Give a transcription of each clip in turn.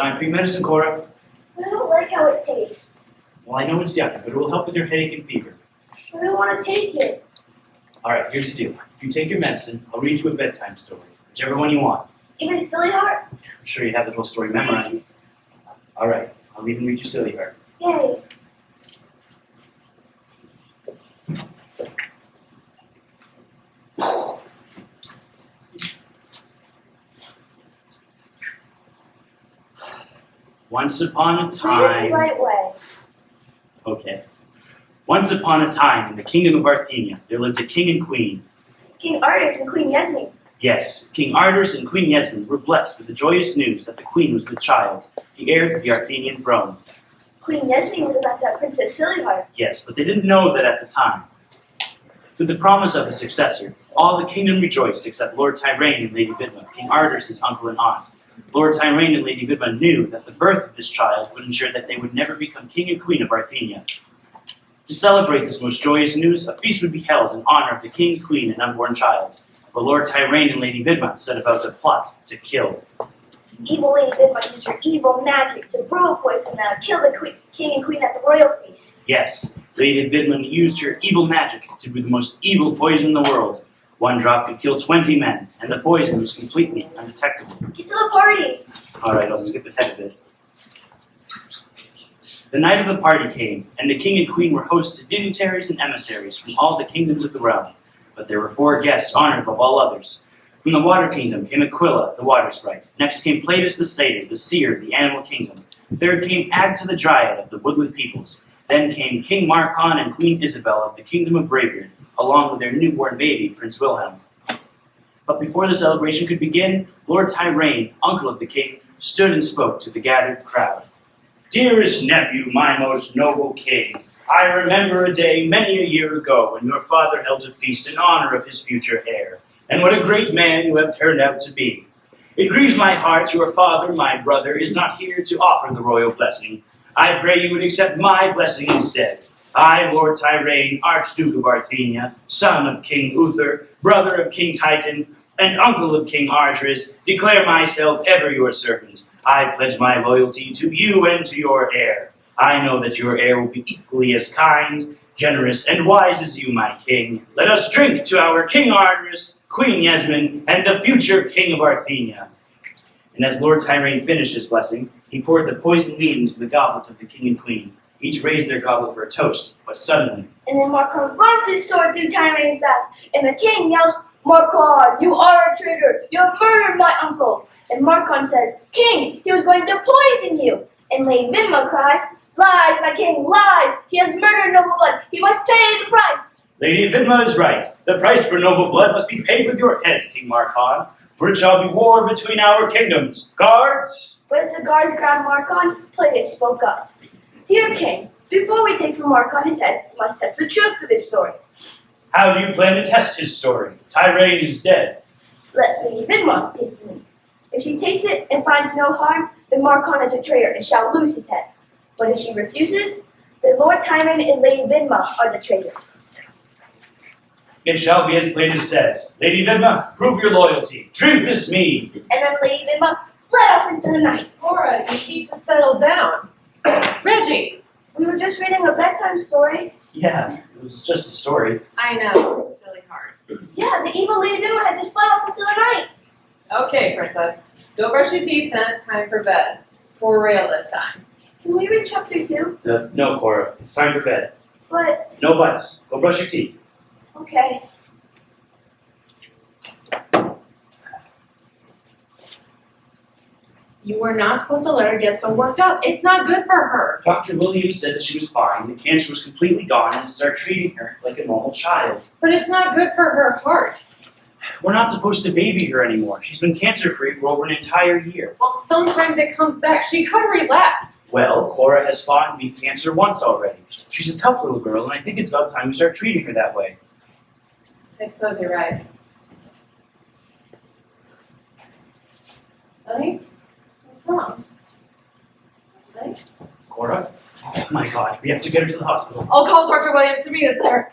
Time for your medicine, Cora. I don't like how it tastes. Well, I know it's yucky, but it will help with your headache and fever. I don't want to take it. All right, here's the deal. If you take your medicine, I'll read you a bedtime story, whichever one you want. Even Sillyheart? I'm sure you have the whole story memorized. Please. All right, I'll even read you Sillyheart. Yay. Once upon a Read it the time... right way. Okay. Once upon a time, in the kingdom of Arthenia, there lived a king and queen. King Artus and Queen Yasmin. Yes, King Ardus and Queen Yasmin were blessed with the joyous news that the queen was with child, the heir to the Arthenian throne. Queen Yasmin was about to have Princess Sillyheart. Yes, but they didn't know that at the time. With the promise of a successor, all the kingdom rejoiced except Lord Tyrian and Lady Vidma, King Ardus' uncle and aunt. Lord Tyrian and Lady Vidma knew that the birth of this child would ensure that they would never become king and queen of Arthenia. To celebrate this most joyous news, a feast would be held in honor of the king, queen, and unborn child. But Lord Tyrian and Lady Vidma set about to plot to kill. Evil Lady Vidma used her evil magic to brew a poison that would kill the king and queen at the royal feast. Yes, Lady Vidma used her evil magic to brew the most evil poison in the world. One drop could kill 20 men, and the poison was completely undetectable. Get to the party. All right, I'll skip ahead a bit. The night of the party came, and the king and queen were hosts to dignitaries and emissaries from all the kingdoms of the realm. But there were 4 guests honored above all others. From the water kingdom came Aquila, the water sprite. Next came Platus the satyr, the seer, the animal kingdom. Third came Agta the dryad of the woodland peoples. Then came King Marcon and Queen Isabel of the kingdom of Braeburn, along with their newborn baby, Prince Wilhelm. But before the celebration could begin, Lord Tyrian, uncle of the king, stood and spoke to the gathered crowd. Dearest nephew, my most noble king, I remember a day many a year ago when your father held a feast in honor of his future heir, and what a great man you have turned out to be. It grieves my heart your father, my brother, is not here to offer the royal blessing. I pray you would accept my blessing instead. I, Lord Tyrian, Archduke of Arthenia, son of King Uther, brother of King Titan, and uncle of King Ardris, declare myself ever your servant. I pledge my loyalty to you and to your heir. I know that your heir will be equally as kind, generous, and wise as you, my king. Let us drink to our King Ardris, Queen Yasmin, and the future king of Arthenia. And as Lord Tyrian finished his blessing, he poured the poisoned mead into the goblets of the king and queen. Each raised their goblet for a toast, but suddenly... And then Marcon runs his sword through Tyrian's back, and the king yells, Marcon, you are a traitor! You have murdered my uncle! And Marcon says, King, he was going to poison you! And Lady Vidma cries, Lies, my king, lies! He has murdered noble blood! He must pay the price! Lady Vidma is right. The price for noble blood must be paid with your head, King Marcon, for it shall be war between our kingdoms. Guards! But as the guards grabbed Marcon, Platus spoke up. Dear king, before we take from Marcon his head, we must test the truth of his story. How do you plan to test his story? Tyrian is dead. Let Lady Vidma taste it. If she tastes it and finds no harm, then Marcon is a traitor and shall lose his head. But if she refuses, then Lord Tyrian and Lady Vidma are the traitors. It shall be as Platus says. Lady Vidma, prove your loyalty. Drink this mead. And then Lady Vidma fled off into the night. Cora, you need to settle down. Reggie! We were just reading a bedtime story. Yeah, it was just a story. I know, Sillyheart. Yeah, the evil Lady Vidma had just fled off into the night. Okay, princess. Go brush your teeth, then it's time for bed. For real this time. Can we read chapter 2? No, Cora. It's time for bed. But, No buts. Go brush your teeth. okay. You were not supposed to let her get so worked up. It's not good for her. Dr. Williams said that she was fine, the cancer was completely gone, and start treating her like a normal child. But it's not good for her heart. We're not supposed to baby her anymore. She's been cancer-free for over an entire year. Well, sometimes it comes back. She could relapse. Well, Cora has fought and beat cancer once already. She's a tough little girl, and I think it's about time we start treating her that way. I suppose you're right. Honey? What's wrong? Say? Cora? Oh my god, we have to get her to the hospital. I'll call Dr. Williams to meet us there.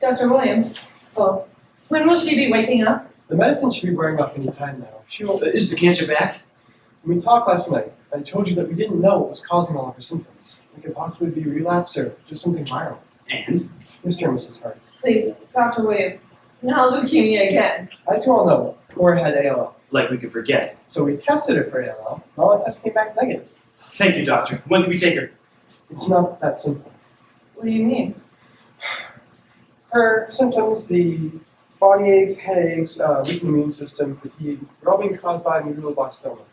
Dr. Williams. Oh. When will she be waking up? The medicine should be wearing off any time now. She will. Is the cancer back? When we talked last night, I told you that we didn't know what was causing all of her symptoms. It could possibly be relapse or just something viral. And? Mr. and Mrs. Hart. Please, Dr. Williams. Now leukemia again. As you all know, Cora had ALL. Like we could forget. So we tested her for ALL, and all the tests came back negative. Thank you, doctor. When can we take her? It's not that simple. What do you mean? Her symptoms, the body aches, headaches, weakened immune system, fatigue, they're all being caused by neuroblastoma.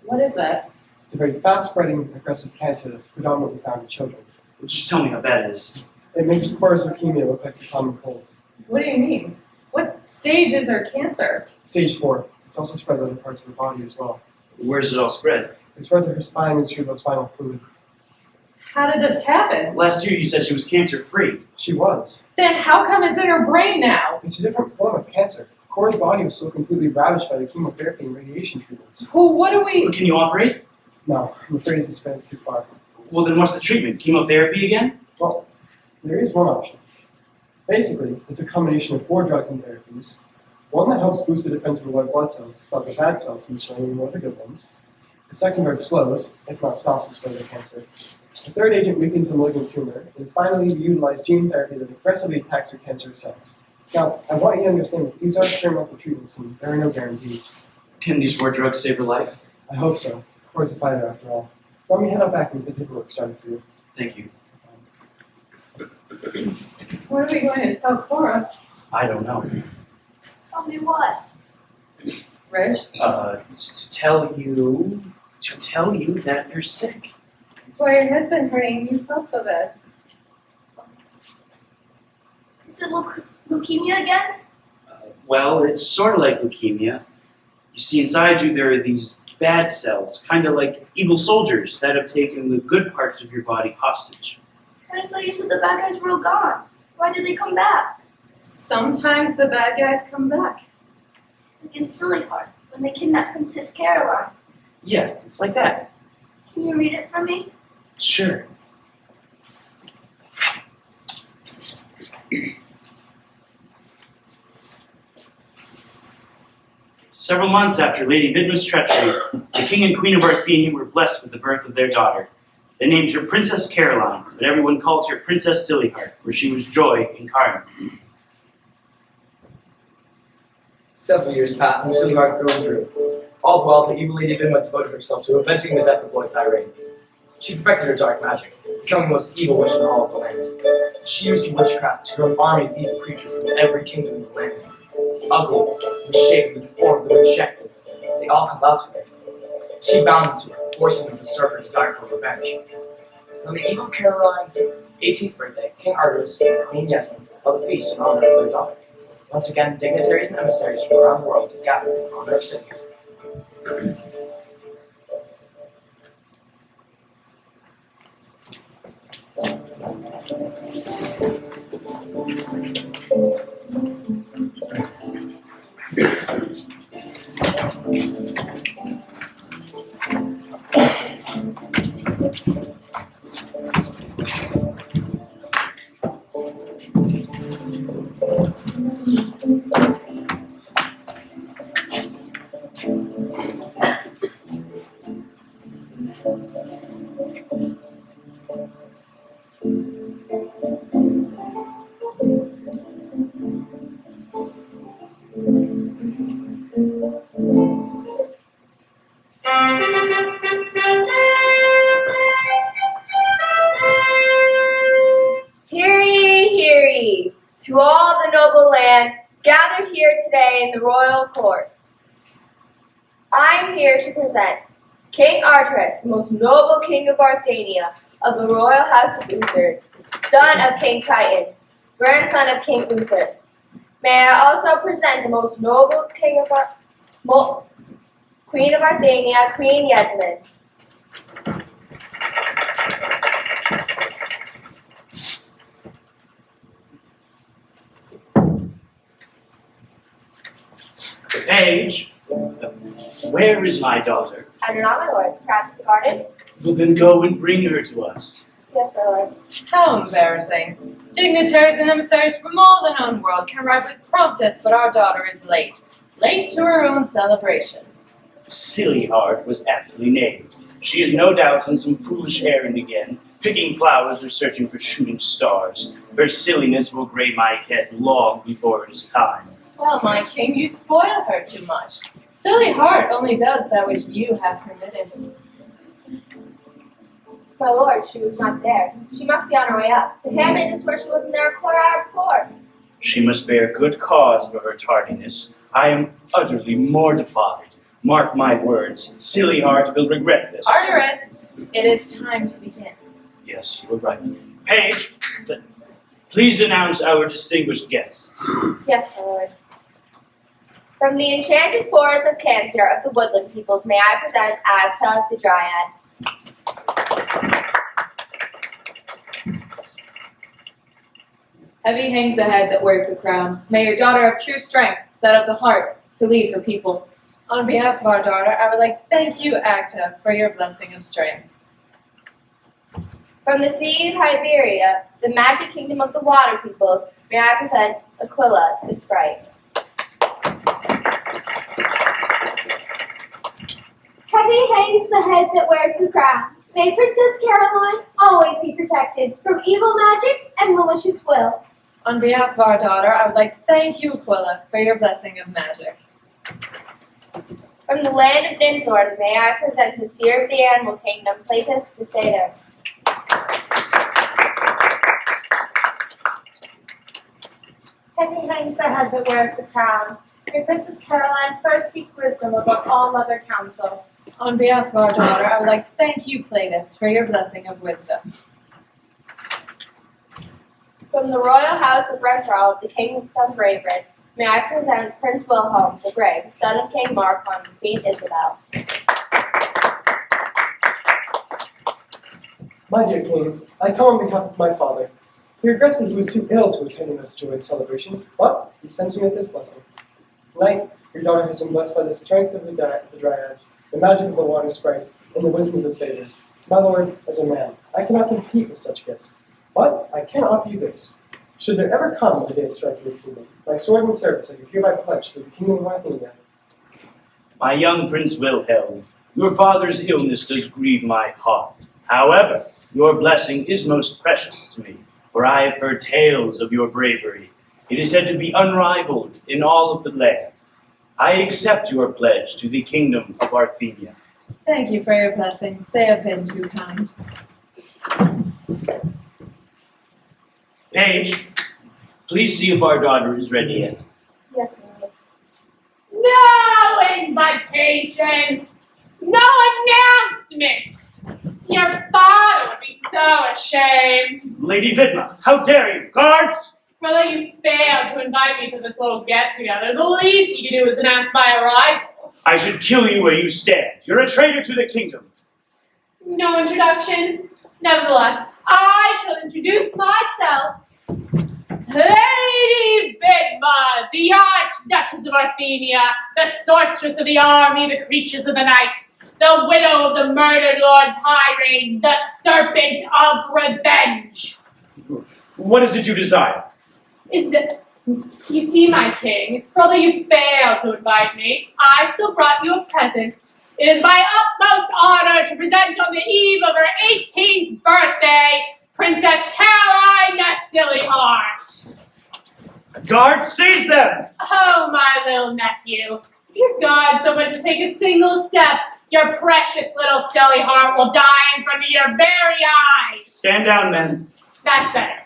What is that? It's a very fast-spreading aggressive cancer that's predominantly found in children. Well, just tell me how bad it is. It makes Cora's leukemia look like a common cold. What do you mean? What stage is her cancer? Stage 4. It's also spread to other parts of her body as well. Where does it all spread? It's spread to her spine and cerebrospinal fluid. How did this happen? Last year you said she was cancer-free. She was. Then how come it's in her brain now? It's a different form of cancer. Cora's body was so completely ravaged by the chemotherapy and radiation treatments. Well, what do we... Can you operate? No, I'm afraid it's spent too far. Well, then what's the treatment? Chemotherapy again? Well, there is one option. Basically, it's a combination of 4 drugs and therapies. One that helps boost the defense of the white blood cells to stop the bad cells from showing more of the good ones. The second drug slows, if not stops, the spread of the cancer. The third agent weakens the malignant tumor. And finally, we utilize gene therapy that aggressively attacks the cancerous cells. Now, I want you to understand that these are experimental treatments and there are no guarantees. Can these 4 drugs save her life? I hope so. Cora's a fighter after all. Let me head up back and get the paperwork started for you. Thank you. What are we going to tell Cora? I don't know. Tell me what? Rich? To tell you that you're sick. That's why your head's been hurting and you felt so bad. Is it leukemia again? Well, it's sort of like leukemia. You see, inside you there are these bad cells, kind of like evil soldiers that have taken the good parts of your body hostage. I thought you said the bad guys were all gone. Why did they come back? Sometimes the bad guys come back. Like in Sillyheart, when they kidnapped Princess Caroline. Yeah, it's like that. Can you read it for me? Sure. Several months after Lady Vidma's treachery, the King and Queen of Arthenia were blessed with the birth of their daughter. They named her Princess Caroline, but everyone called her Princess Sillyheart, for she was joy incarnate. Several years passed and Sillyheart grew and grew. All the while, the evil Lady Vidma devoted herself to avenging the death of Lord Tyrion. She perfected her dark magic, becoming the most evil witch in all of the land. She used witchcraft to grow an army of evil creatures from every kingdom in the land. The ugly, the misshapen, the deformed, the rejected, they all come out to her. She bound them to her, forcing them to serve her desire for revenge. On the eve of Caroline's 18th birthday, King Arthurus and Queen Yasmin held a feast in honor of their daughter. Once again, dignitaries and emissaries from around the world gathered in honor of Sillyheart. Hear ye, hear ye, to all the noble land gathered here today in the royal court. I am here to present King Arthurus, the most noble king of Arthenia, of the royal house of Uther, son of King Titan, grandson of King Uther. May I also present the most noble king of Queen of Arthenia, Queen Yasmin. Page, where is my daughter? I do not, my lord. Perhaps the garden? Well, then go and bring her to us. Yes, my lord. How embarrassing. Dignitaries and emissaries from all the known world can arrive with promptness, but our daughter is late. Late to her own celebration. Sillyheart was aptly named. She is no doubt on some foolish errand again, picking flowers or searching for shooting stars. Her silliness will gray my cat long before it is time. Well, my king, you spoil her too much. Sillyheart only does that which you have permitted. My lord, she was not there. She must be on her way up. The handmaiden swore she wasn't there a quarter hour before. She must bear good cause for her tardiness. I am utterly mortified. Mark my words, Sillyheart will regret this. Arteris, it is time to begin. Yes, you were right. Page, please announce our distinguished guests. Yes, my lord. From the enchanted forest of Cancer of the woodland peoples, may I present Agta the Dryad. Heavy hangs the head that wears the crown. May your daughter have true strength, that of the heart, to lead her people. On behalf of our daughter, I would like to thank you, Agta, for your blessing of strength. From the sea of Iberia, the magic kingdom of the water peoples, may I present Aquila the Sprite. Heavy hangs the head that wears the crown. May Princess Caroline always be protected from evil magic and malicious will. On behalf of our daughter, I would like to thank you, Aquila, for your blessing of magic. From the land of Dinthorn, may I present the seer of the animal kingdom, Platus the Satyr. Heavy hangs the head that wears the crown. May Princess Caroline first seek wisdom above all other counsel. On behalf of our daughter, I would like to thank you, Platus, for your blessing of wisdom. From the royal house of Renthal of the kingdom of Raybridge, may I present Prince Wilhelm the Brave, son of King Markon and Queen Isabel. My dear king, I come on behalf of my father. He regrets that he was too ill to attend in this joyous celebration, but he sends me with his blessing. Tonight, your daughter has been blessed by the strength of the dryads, the magic of the water sprites, and the wisdom of the satyrs. My lord, as a man, I cannot compete with such gifts. But I can offer you this. Should there ever come a day of strife in your kingdom, my sword and service I do hereby pledge to the kingdom of Arthenia. My young Prince Wilhelm, your father's illness does grieve my heart. However, your blessing is most precious to me, for I have heard tales of your bravery. It is said to be unrivaled in all of the land. I accept your pledge to the kingdom of Arthenia. Thank you for your blessings. They have been too kind. Page, please see if our daughter is ready yet. Yes, my lord. No invitation! No announcement! Your father would be so ashamed. Lady Vidma, how dare you? Guards! Brother, you failed to invite me to this little get-together. The least you could do is announce my arrival. I should kill you where you stand. You're a traitor to the kingdom. No introduction? Nevertheless, I shall introduce myself. Lady Vidma, the Archduchess of Arthenia, the sorceress of the army, the creatures of the night, the widow of the murdered Lord Tyrene, the serpent of revenge. What is it you desire? Is it? You see, my king, although you failed to invite me, I still brought you a present. It is my utmost honor to present on the eve of her 18th birthday, Princess Caroline Sillyheart. Guard, seize them! Oh, my little nephew, if your God so much as take a single step, your precious little Sillyheart will die in front of your very eyes. Stand down, men. That's better.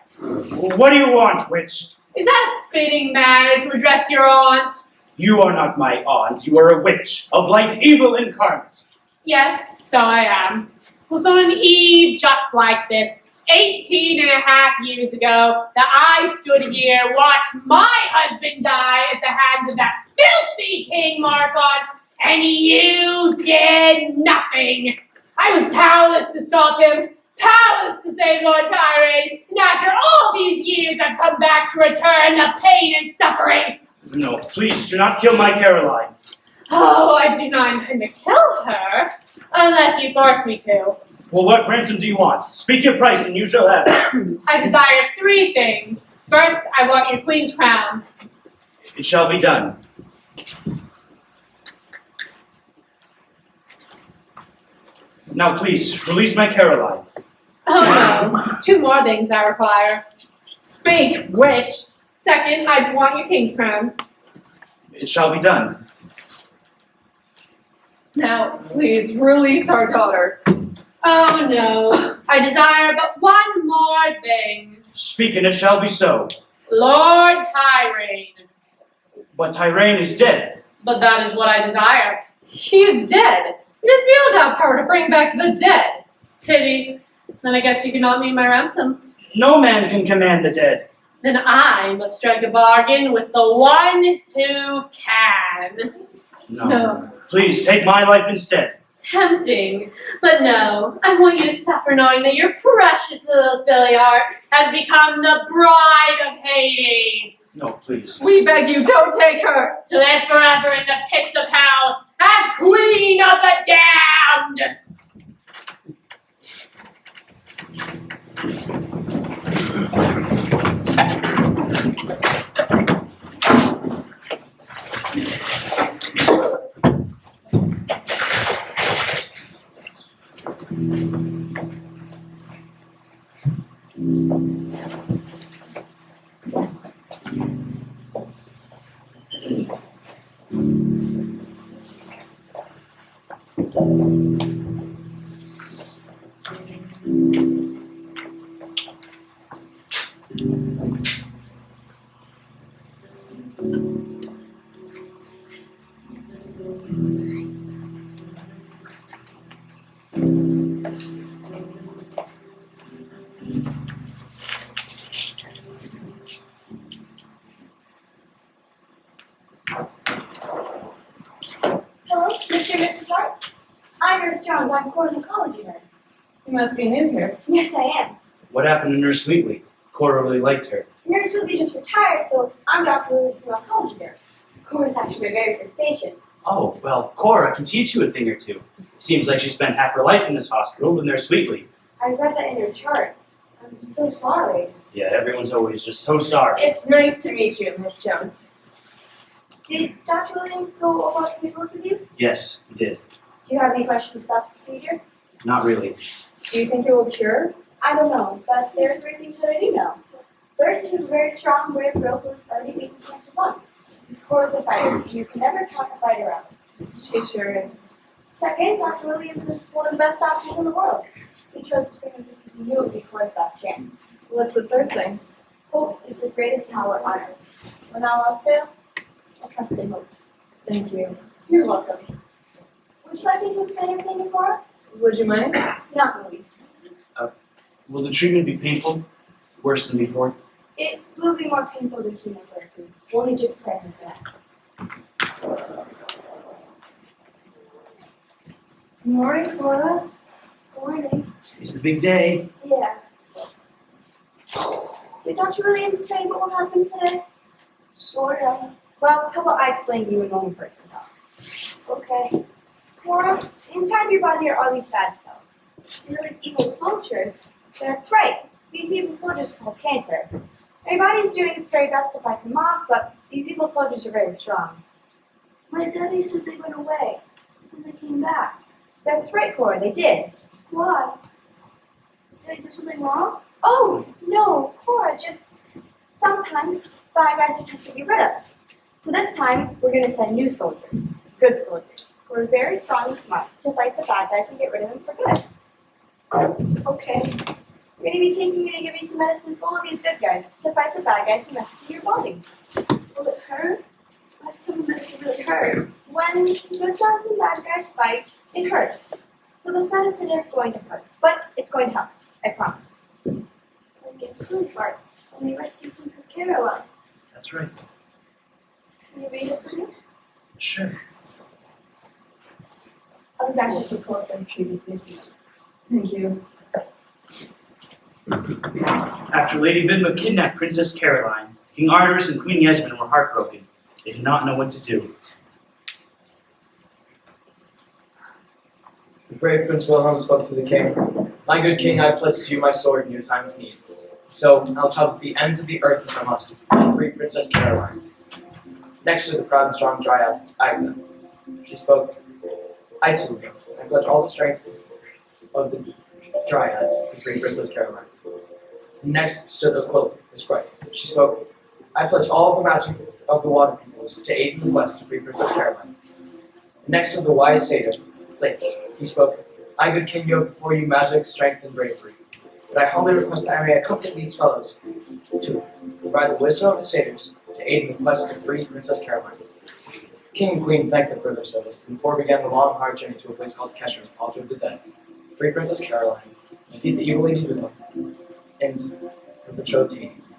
What do you want, witch? Is that a fitting manner to address your aunt? You are not my aunt. You are a witch, a blight evil incarnate. Yes, so I am. It was on an eve just like this, 18 and a half years ago that I stood here, watched my husband die at the hands of that filthy King Markon, and you did nothing. I was powerless to stop him, powerless to save Lord Tyrone, and after all these years I've come back to return the pain and suffering. No, please do not kill my Caroline. Oh, I do not intend to kill her, unless you force me to. Well, what ransom do you want? Speak your price and you shall have it. I desire 3 things. First, I want your queen's crown. It shall be done. Now please, release my Caroline. Oh no, 2 more things I require. Speak, witch. Second, I want your king's crown. It shall be done. Now, please release our daughter. Oh no, I desire but 1 more thing. Speak and it shall be so. Lord Tyrone. But Tyrone is dead. But that is what I desire. He is dead. It is beyond our power to bring back the dead. Pity. Then I guess you cannot meet my ransom. No man can command the dead. Then I must strike a bargain with the one who can. No. Please, take my life instead. Tempting, but no. I want you to suffer knowing that your precious little Sillyheart has become the bride of Hades. No, please. We beg you, don't take her. To live forever in the pits of hell as queen of the damned. Hello, Mr. and Mrs. Hart? I'm Nurse Jones. I'm Cora's oncology nurse. You must be new here. Yes, I am. What happened to Nurse Wheatley? Cora really liked her. Nurse Wheatley just retired, so I'm Dr. Williams' new oncology nurse. Cora's actually a very first patient. Oh, well, Cora can teach you a thing or two. Seems like she spent half her life in this hospital with Nurse Wheatley. I read that in your chart. I'm so sorry. Yeah, everyone's always just so sorry. It's nice to meet you, Miss Jones. Did Dr. Williams go over the paperwork with you? Yes, we did. Do you have any questions about the procedure? Not really. Do you think it will cure? I don't know, but there are 3 things that I do know. First, you have a very strong, brave girl who has already beaten cancer once. This Cora's a fighter. You can never count a fighter out. She sure is. Second, Dr. Williams is one of the best doctors in the world. He chose to screen him because he knew it would be Cora's best chance. What's the third thing? Hope is the greatest power on earth. When all else fails, I trust in hope. Thank you. You're welcome. Would you like me to explain everything to Cora? Would you mind? Not in the least. Will the treatment be painful? Worse than before? It will be more painful than chemotherapy. We'll need you to prepare him for that. Good morning, Cora. Good morning. It's the big day. Yeah. Did Dr. Williams tell you what will happen today? Sort of. Well, how about I explain to you in normal person talk? Okay. Cora, inside your body are all these bad cells. They're like evil soldiers. That's right. These evil soldiers called cancer. Your body is doing its very best to fight them off, but these evil soldiers are very strong. My daddy said they went away, and they came back. That's right, Cora, they did. Why? Did I do something wrong? Oh, no, Cora, just sometimes bad guys are tough to get rid of. So this time, we're going to send new soldiers, good soldiers, who are very strong and smart to fight the bad guys and get rid of them for good. Okay. We're going to be taking you to give you some medicine full of these good guys to fight the bad guys who mess with your body. Will it hurt? What's some medicine really hurt? When good guys and bad guys fight, it hurts. So this medicine is going to hurt, but it's going to help. I promise. Caroline. That's right. Can you read it for me? Sure. I'll be back to keep up and treat you. Thank you. After Lady Vidma kidnapped Princess Caroline, King Artemis and Queen Yasmin were heartbroken. They did not know what to do. The brave Prince Wilhelm spoke to the king. My good king, I pledge to you my sword in your time of need. So I'll travel to the ends of the earth if I must, to free Princess Caroline. Next to the proud and strong dryad, Agda. She spoke, I too, I pledge all the strength of the dryads to free Princess Caroline. Next stood Aquila, the sprite. She spoke, I pledge all of the magic of the water peoples to aid in the quest to free Princess Caroline. Next stood the wise satyr, Flames. He spoke, I, good king, go before you magic, strength, and bravery. But I humbly request that I may accompany these fellows to provide the wisdom of the satyrs to aid in the quest to free Princess Caroline. King and queen thanked them for their service, and before began the long, hard journey to a place called Kesher, Altar of the Dead, free Princess Caroline, defeat the evil Lady Vidma, and her betrothed Hades.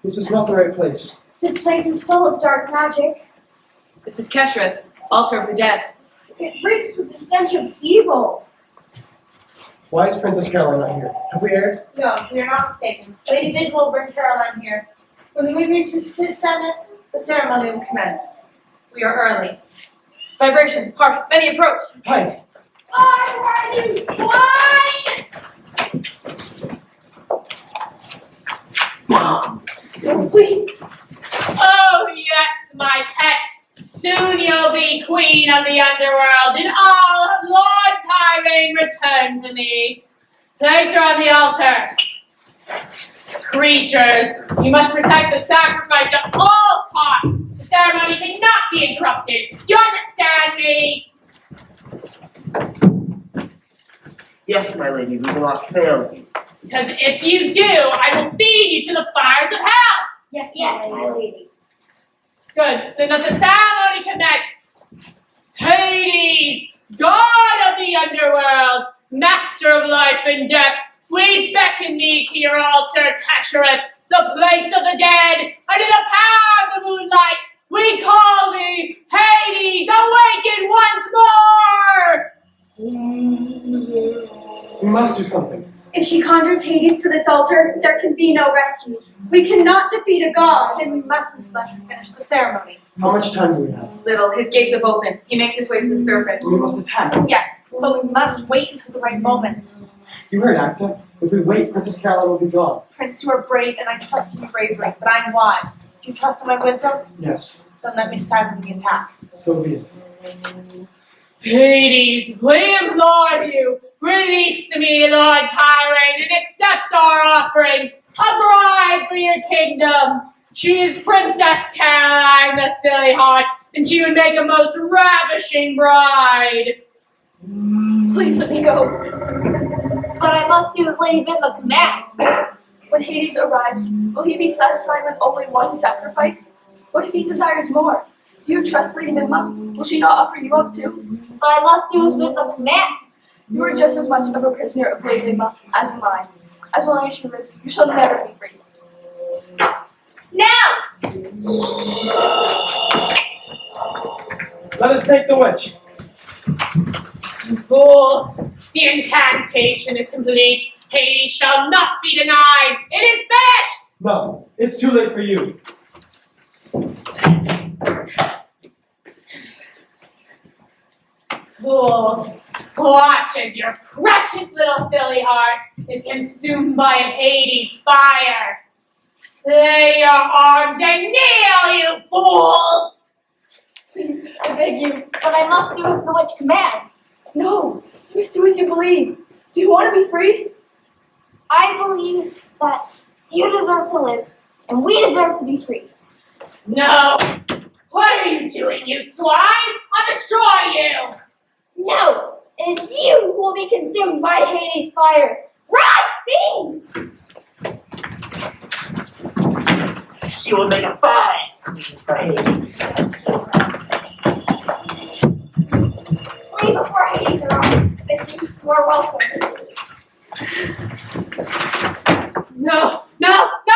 This is not the right place. This place is full of dark magic. This is Keshrith, Altar of the Dead. It reeks with the stench of evil. Why is Princess Caroline not here? Have we erred? No, we are not mistaken. Lady Vidma will bring Caroline here. When we reach the Senate, the ceremony will commence. We are early. Vibrations, hark, many approach. Hi. Please. Oh, yes, my pet. Soon you'll be queen of the underworld, and I'll have Lord Tyrane return to me. Place her on the altar. Creatures, you must protect the sacrifice at all costs. The ceremony cannot be interrupted. Do you understand me? Yes, my lady, we will not fail you. Because if you do, I will feed you to the fires of hell. Yes, my lady. Good. Then let the ceremony commence. Hades, god of the underworld, master of life and death, we beckon thee to your altar, Keshereth, the place of the dead, under the power of the moonlight. We call thee, Hades, awaken once more! We must do something. If she conjures Hades to this altar, there can be no rescue. We cannot defeat a god. Then we mustn't let her finish the ceremony. How much time do we have? Little, his gates have opened. He makes his way to the surface. We must attack. Yes, but we must wait until the right moment. You heard, Acta. If we wait, Princess Caroline will be gone. Prince, you are brave, and I trust in your bravery, but I'm wise. Do you trust in my wisdom? Yes, Then let me decide when we attack. so be it. Hades, we implore you, release to me, Lord Tyrane, and accept our offering, a bride for your kingdom. She is Princess Caroline the Sillyheart, and she would make a most ravishing bride. Please let me go. But I must do as Lady Vidma commands. When Hades arrives, will he be satisfied with only one sacrifice? What if he desires more? Do you trust Lady Vidma? Will she not offer you up too? But I must do as Vidma commands. You are just as much of a prisoner of Lady Vidma as am I. As long as she lives, you shall never be free. Now! Let us take the witch. Fools, the incantation is complete. Hades shall not be denied. It is finished! No, it's too late for you. Fools, watch as your precious little Sillyheart is consumed by Hades' fire. Lay your arms and kneel, you fools! Please, I beg you. But I must do as the witch commands. No, just do as you believe. Do you want to be free? I believe that you deserve to live, and we deserve to be free. No! What are you doing, you swine? I'll destroy you! No, it is you who will be consumed by Hades' fire. Rot, fiends! She will make a fine. Leave before Hades arrives, but you are welcome. No, no, no, no!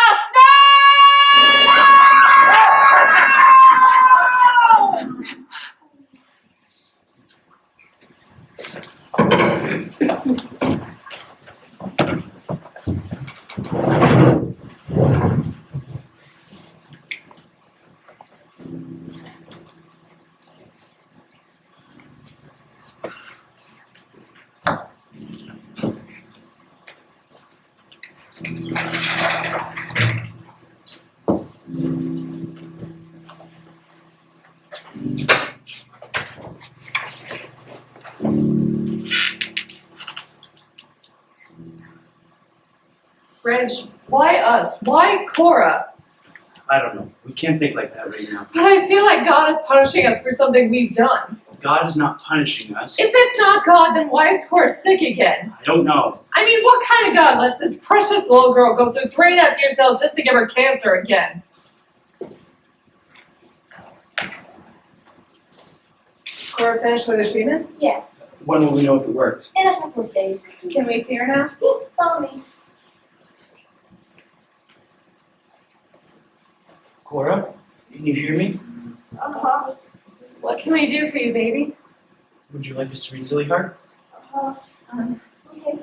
Reg, why us? Why Cora? I don't know. We can't think like that right now. But I feel like God is punishing us for something we've done. God is not punishing us. If it's not God, then why is Cora sick again? I don't know. I mean, what kind of God lets this precious little girl go through 3.5 years old just to give her cancer again? Cora finished with her treatment? Yes, When will we know if it worked? in a couple of days. Can we see her now? Yes, follow me. Cora, can you hear me? Uh-huh. What can we do for you, baby? Would you like us to read Sillyheart? Okay.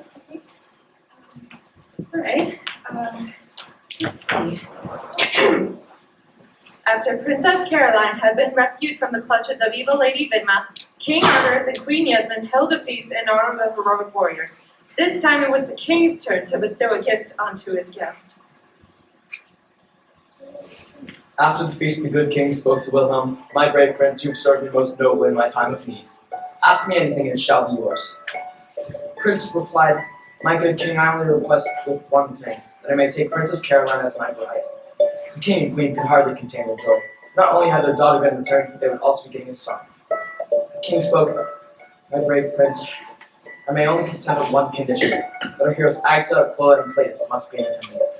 Alright. Let's see. After Princess Caroline had been rescued from the clutches of evil Lady Vidma, King Arthur and Queen Yasmin held a feast in honor of the heroic warriors. This time it was the king's turn to bestow a gift onto his guest. After the feast, the good king spoke to Wilhelm, "My brave prince, you have served me most nobly in my time of need. Ask me anything and it shall be yours." The prince replied, "My good king, I only request with one thing, that I may take Princess Caroline as my bride." The king and queen could hardly contain their joy. Not only had their daughter been returned, but they would also be getting a son. The king spoke, "My brave prince, I may only consent on one condition, that our heroes Agta, Aquila, and Cleitus must be independent.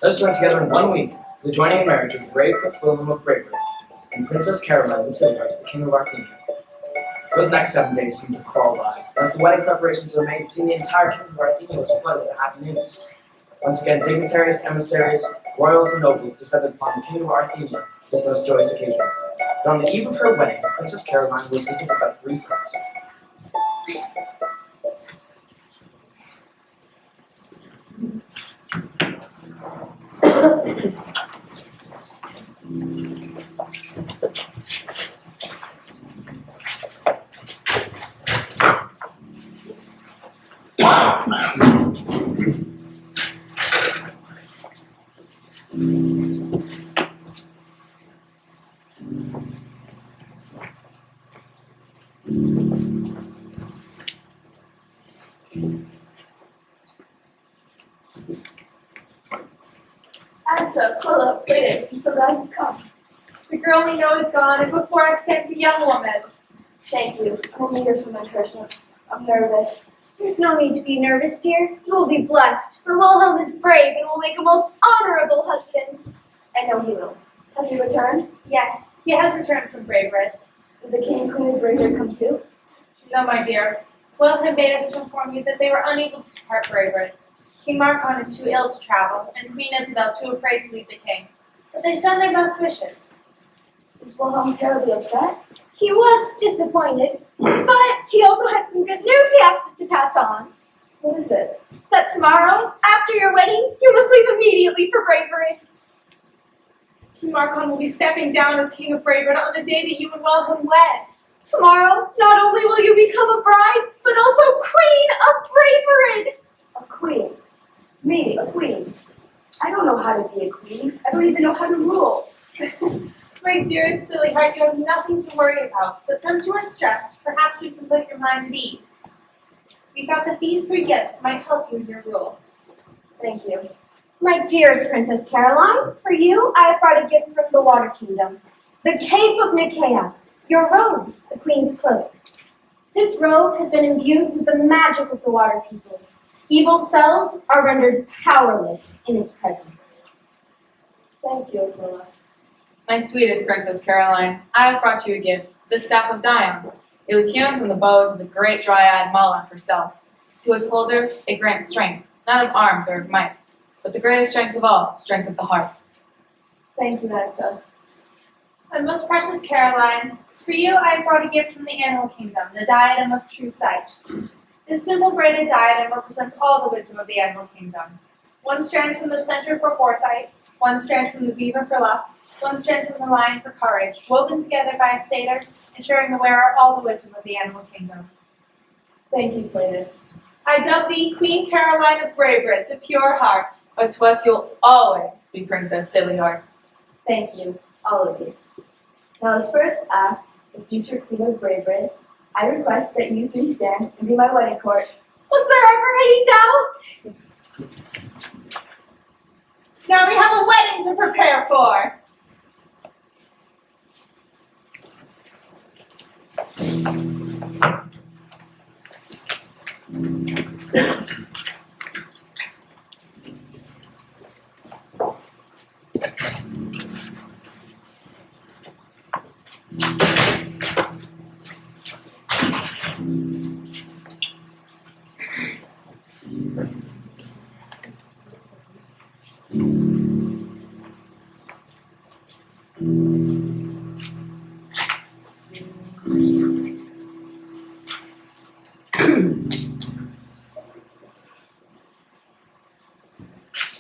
Let us join together in 1 week, the joining in marriage of the brave Prince Wilhelm of Bravery and Princess Caroline, the Sillyheart, the King of Arthenia." Those next 7 days seemed to crawl by. As the wedding preparations were made, it seemed the entire kingdom of Arthenia was afloat with the happy news. Once again, dignitaries, emissaries, royals, and nobles descended upon the kingdom of Arthenia this most joyous occasion. But on the eve of her wedding, Princess Caroline was visited by 3 friends. Anta, Quilla, Cleitus, I'm so glad you come. The girl we know is gone, and before us stands a young woman. Thank you. I'm only here some encouragement. I'm nervous. There's no need to be nervous, dear. You will be blessed, for Wilhelm is brave and will make a most honorable husband. I know he will. Has he returned? Yes, he has returned from Bravery. Did the king and queen of Bravery come too? No, my dear. Wilhelm made us to inform you that they were unable to depart Bravery. King Marcon is too ill to travel, and Queen Isabel too afraid to leave the king. But they send their best wishes. Is Wilhelm terribly upset? He was disappointed, but he also had some good news he asked us to pass on. What is it? That tomorrow, after your wedding, you must leave immediately for Bravery. King Marcon will be stepping down as King of Bravery on the day that you and Wilhelm wed. Tomorrow, not only will you become a bride, but also Queen of Bravery. A queen. Me, a queen. I don't know how to be a queen. I don't even know how to rule. My dearest Sillyheart, you have nothing to worry about, but since you are stressed, perhaps we can put your mind at ease. We thought that these 3 gifts might help you in your rule. Thank you. My dearest Princess Caroline, for you I have brought a gift from the Water Kingdom. The Cape of Nicaea, your robe, the Queen's cloak. This robe has been imbued with the magic of the Water Peoples. Evil spells are rendered powerless in its presence. Thank you, Aquila. My sweetest Princess Caroline, I have brought you a gift, the Staff of Dion. It was hewn from the bows of the great dryad Moloch herself. To its holder, it grants strength, not of arms or of might, but the greatest strength of all, strength of the heart. Thank you, Vanessa. My most precious Caroline, for you I have brought a gift from the animal kingdom, the diadem of true sight. This simple braided diadem represents all the wisdom of the animal kingdom. One strand from the centaur for foresight, one strand from the beaver for luck, one strand from the lion for courage, woven together by a satyr, ensuring the wearer all the wisdom of the animal kingdom. Thank you, Cletus. I dub thee Queen Caroline of Bravery, the pure heart. But to us you'll always be Princess Sillyheart. Thank you, all of you. Now, as first act, the future Queen of Bravery, I request that you three stand and be my wedding court. Was there ever any doubt? Now we have a wedding to prepare for.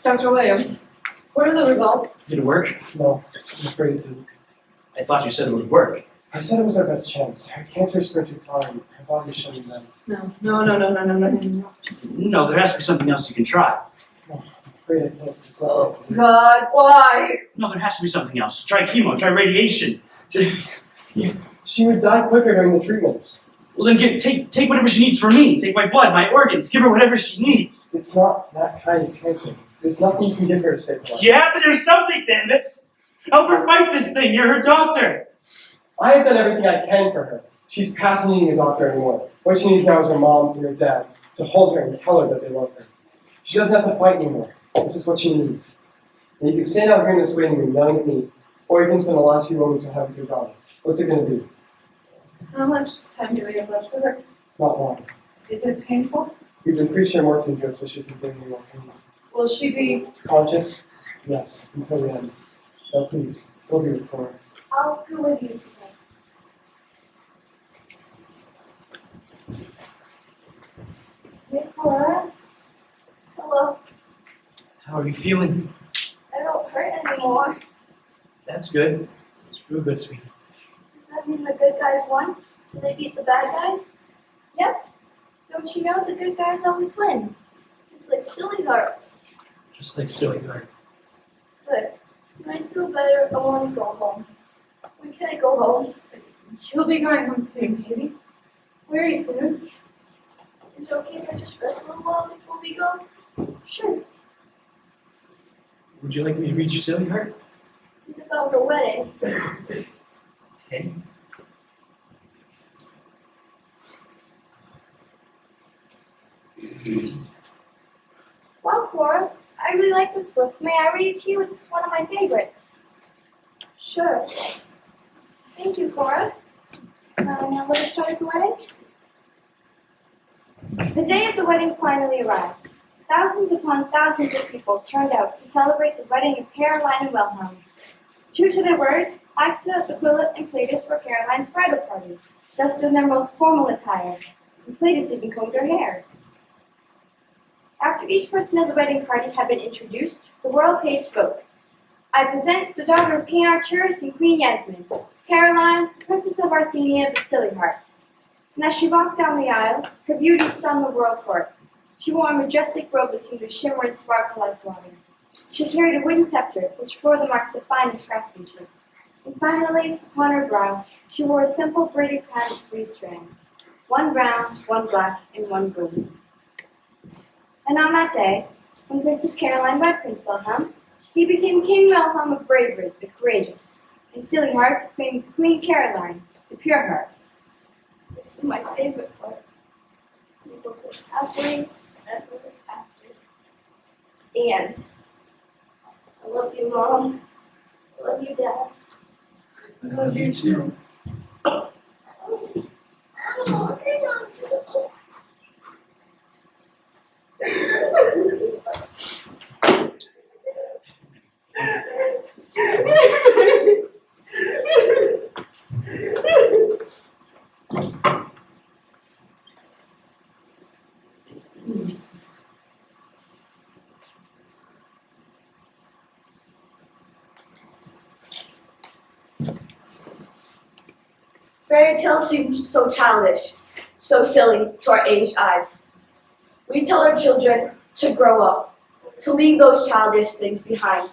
Dr. Williams, what are the results? Did it work? No, I'm afraid it didn't. I thought you said it would work. I said it was our best chance. Her cancer spread too far and her body is shutting down. No. No, there has to be something else you can try. No, I'm afraid I can't. It's not Oh, right. God, why? No, there has to be something else. Try chemo, try radiation. She would die quicker during the treatments. Well, then take whatever she needs from me. Take my blood, my organs. Give her whatever she needs. It's not that kind of cancer. There's nothing you can give her to save her life. Yeah, but there's something, damn it. Help her fight this thing. You're her doctor. I have done everything I can for her. She's past needing a doctor anymore. What she needs now is her mom and her dad to hold her and tell her that they love her. She doesn't have to fight anymore. This is what she needs. And you can stand out here in this waiting room yelling at me, or you can spend the last few moments you have with your daughter. What's it going to be? How much time do we have left with her? Not long. Is it painful? We've increased her morphine drips, which isn't giving her more pain. Will she be... Conscious? Yes, until the end. Now please, go be with Cora. I'll go with you. Hey, Cora. Hello. How are you feeling? I don't hurt anymore. That's good. It's real good, sweetie. Does that mean the good guys won? Did they beat the bad guys? Yep. Don't you know the good guys always win? Just like Sillyheart. Just like Sillyheart. Good. When I feel better, I want to go home. When can I go home? She'll be going home soon, baby. Very soon. Is it okay if I just rest a little while before we go? Sure. Would you like me to read you Sillyheart? It's about her wedding. Okay. Wow, Cora, I really like this book. May I read it to you? It's one of my favorites. Sure. Thank you, Cora. Now let us start at the wedding. The day of the wedding finally arrived. Thousands upon thousands of people turned out to celebrate the wedding of Caroline and Wilhelm. True to their word, Acta, Aquila, and Cletus were Caroline's bridal party, dressed in their most formal attire, and Cletus even combed her hair. After each person of the wedding party had been introduced, the royal page spoke. I present the daughter of King Arturus and Queen Yasmin, Caroline, Princess of Arthenia of the Sillyheart. And as she walked down the aisle, her beauty stunned the royal court. She wore a majestic robe that seemed to shimmer and sparkle like water. She carried a wooden scepter, which bore the marks of finest craftsmanship. And finally, upon her brow, she wore a simple braided crown of 3 strands, one brown, one black, and one golden. And on that day, When Princess Caroline wed Prince Wilhelm, he became King Wilhelm of Bravery, the Courageous, and Sillyheart became Queen Caroline, the Pure Heart. This is my favorite part. We both live happily ever after. And I love you, Mom. I love you, Dad. I love you too. Fairy tales seem so childish, so silly to our aged eyes. We tell our children to grow up, to leave those childish things behind,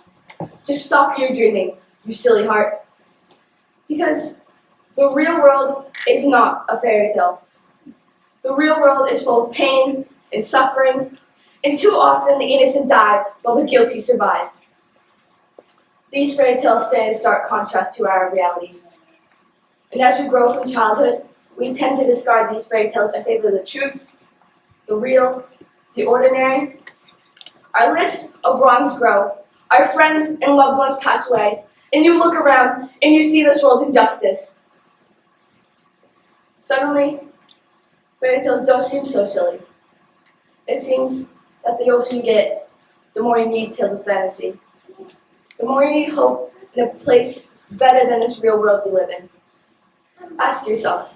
to stop your dreaming, you silly heart. Because the real world is not a fairy tale. The real world is full of pain and suffering, and too often the innocent die while the guilty survive. These fairy tales stand in stark contrast to our reality. And as we grow from childhood, we tend to discard these fairy tales in favor of the truth, the real, the ordinary. Our lists of wrongs grow, our friends and loved ones pass away, and you look around and you see this world's injustice. Suddenly, fairy tales don't seem so silly. It seems that the older you get, the more you need tales of fantasy. The more you need hope in a place better than this real world we live in. Ask yourself,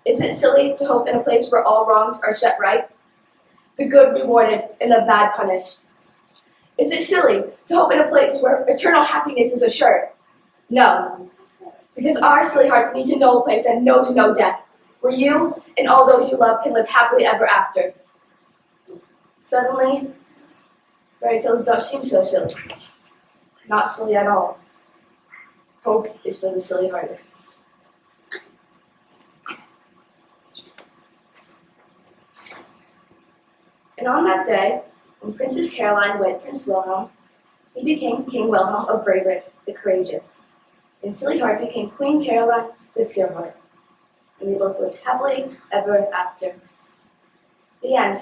is it silly to hope in a place where all wrongs are set right? The good rewarded and the bad punished? Is it silly to hope in a place where eternal happiness is assured? No, because our silly hearts need to know a place that knows no death, where you and all those you love can live happily ever after. Suddenly, fairy tales don't seem so silly. Not silly at all. Hope is for the silly hearted. And on that day, when Princess Caroline wed Prince Wilhelm, he became King Wilhelm of Bravery, the Courageous. And Sillyheart became Queen Caroline, the Pure Heart. And they both lived happily ever after. The end.